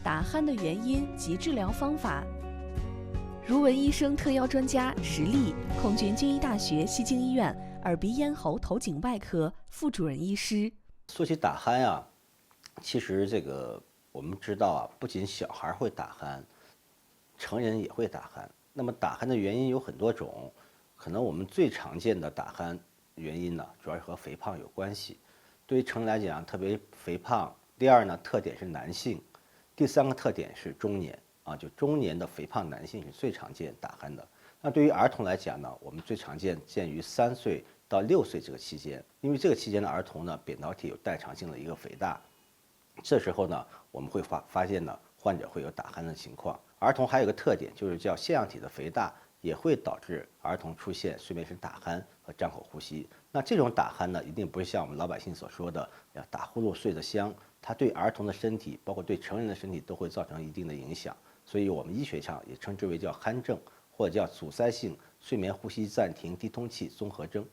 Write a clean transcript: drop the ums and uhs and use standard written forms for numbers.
打鼾的原因及治疗方法。如文医生特邀专家石丽，空军军医大学西京医院耳鼻咽喉头颈外科副主任医师。说起打鼾啊，其实我们知道啊，不仅小孩会打鼾，成人也会打鼾。那么打鼾的原因有很多种，可能我们最常见的打鼾原因呢，主要是和肥胖有关系。对于成人来讲，特别肥胖。第二呢，特点是男性。第三个特点是中年啊，就中年的肥胖男性是最常见打鼾的。那对于儿童来讲呢，我们最常见于3岁到6岁这个期间，因为这个期间的儿童呢，扁桃体有代偿性的一个肥大，这时候呢，我们会发现呢，患者会有打鼾的情况。儿童还有一个特点，就是叫腺样体的肥大，也会导致儿童出现睡眠时打鼾和张口呼吸。那这种打鼾呢，一定不是像我们老百姓所说的要打呼噜睡得香，它对儿童的身体，包括对成人的身体都会造成一定的影响。所以我们医学上也称之为叫鼾症，或者叫阻塞性睡眠呼吸暂停低通气综合征。